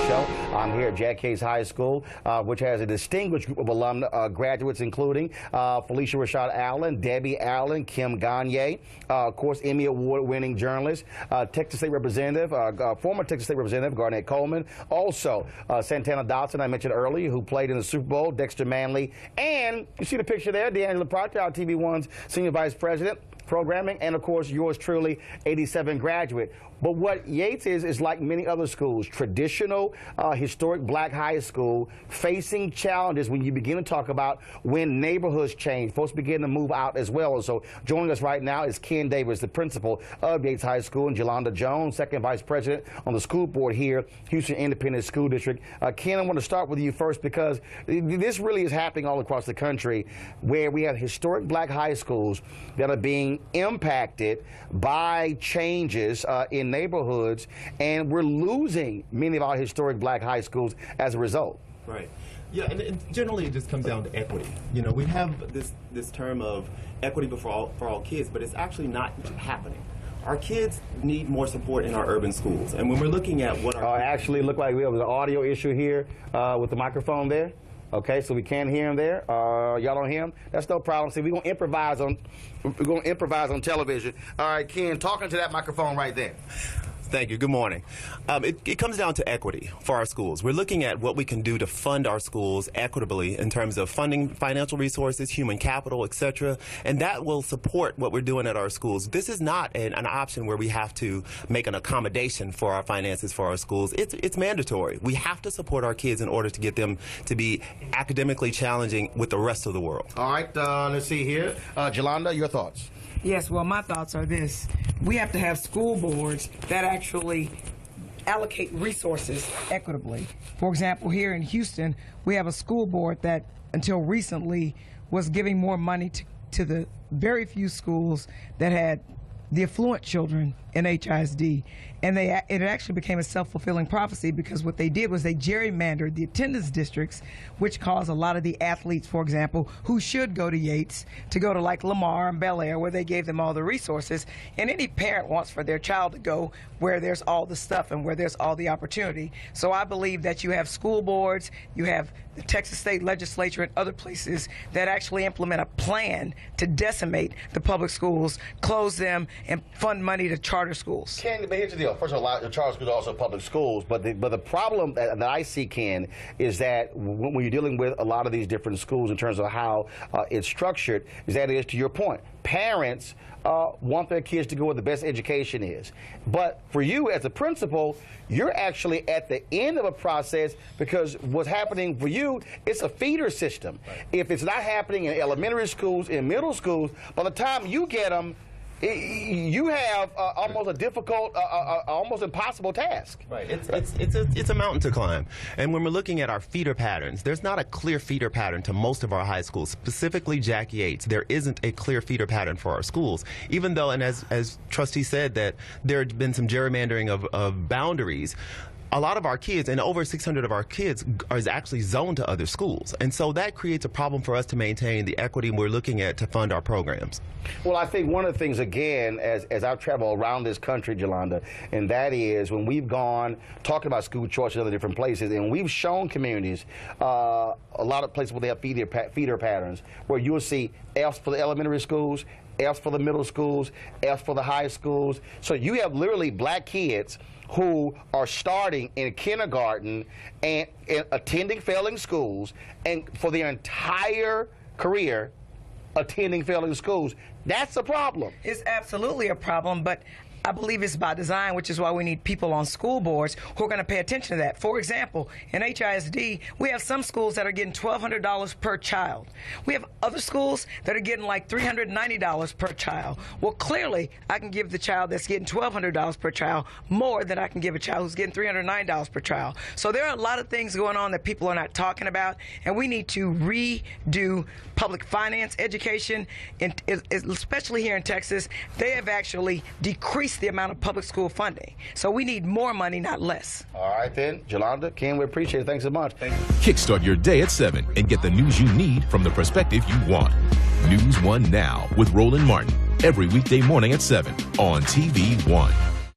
Show. I'm here at Jack Yates High School, which has a distinguished group of graduates, including Felicia Rashad Allen, Debbie Allen, Kim Gagne, of course, Emmy Award-winning journalist, Texas State Representative, former Texas State Representative Garnett Coleman, also Santana Dotson, I mentioned earlier, who played in the Super Bowl, Dexter Manley, and you see the picture there, D'Angela Proctor, our TV1's Senior Vice President, Programming, and of course yours truly, 87 graduate. But what Yates is like many other schools, traditional historic black high school, facing challenges when you begin to talk about when neighborhoods change. Folks begin to move out as well. And so joining us right now is Ken Davis, the principal of Yates High School, and Jolanda Jones, second vice president on the school board here, Houston Independent School District. Ken, I want to start with you first because this really is happening all across the country where we have historic black high schools that are being impacted by changes in neighborhoods, and we're losing many of our historic black high schools as a result. Right. Yeah, and generally it just comes down to equity. You know, we have this term of equity for all kids, but it's actually not happening. Our kids need more support in our urban schools, and when we're looking at what our actually look like we have an audio issue here with the microphone there. Okay, so we can't hear him there. Y'all don't hear him? That's no problem. See, we're gonna improvise on television. All right, Ken, talking to that microphone right there. Thank you. Good morning. It comes down to equity for our schools. We're looking at what we can do to fund our schools equitably in terms of funding, financial resources, human capital, etc., and that will support what we're doing at our schools. This is not an option where we have to make an accommodation for our finances for our schools. It's mandatory. We have to support our kids in order to get them to be academically challenging with the rest of the world. All right, let's see here. Jolanda, your thoughts? Yes, well, my thoughts are this. We have to have school boards that actually allocate resources equitably. For example, here in Houston, we have a school board that until recently was giving more money to the very few schools that had the affluent children in HISD. And it actually became a self-fulfilling prophecy because what they did was they gerrymandered the attendance districts, which caused a lot of the athletes, for example, who should go to Yates, to go to like Lamar and Bel Air, where they gave them all the resources. And any parent wants for their child to go where there's all the stuff and where there's all the opportunity. So I believe that you have school boards, you have the Texas State Legislature and other places that actually implement a plan to decimate the public schools, close them, and fund money to charter schools. Ken, but here's the deal. First of all, the charter schools are also public schools, but the problem that I see, Ken, is that when you're dealing with a lot of these different schools in terms of how it's structured, is that it is, to your point, parents want their kids to go where the best education is. But for you as a principal, you're actually at the end of a process because what's happening for you, it's a feeder system. Right. If it's not happening in elementary schools, in middle schools, by the time you get them, you have almost a difficult, almost impossible task. Right. It's a mountain to climb. And when we're looking at our feeder patterns, there's not a clear feeder pattern to most of our high schools. Specifically Jack Yates, there isn't a clear feeder pattern for our schools. Even though, and as Trustee said, that there had been some gerrymandering of boundaries, a lot of our kids, and over 600 of our kids, is actually zoned to other schools. And so that creates a problem for us to maintain the equity we're looking at to fund our programs. Well, I think one of the things, again, as I've traveled around this country, Jolanda, and that is when we've gone talking about school choice in other different places, and we've shown communities a lot of places where they have feeder patterns, where you'll see F's for the elementary schools, F's for the middle schools, F's for the high schools. So you have literally black kids who are starting in kindergarten and attending failing schools, and for their entire career attending failing schools. That's a problem. It's absolutely a problem, but I believe it's by design, which is why we need people on school boards who are going to pay attention to that. For example, in HISD, we have some schools that are getting $1,200 per child. We have other schools that are getting like $390 per child. Well, clearly, I can give the child that's getting $1,200 per child more than I can give a child who's getting $309 per child. So there are a lot of things going on that people are not talking about, and we need to redo public finance education, especially here in Texas. They have actually decreased the amount of public school funding. So we need more money, not less. All right then, Jolanda, Ken, we appreciate it. Thanks so much. Thank you. Kickstart your day at 7 and get the news you need from the perspective you want. NewsOne Now with Roland Martin, every weekday morning at 7 on TV1.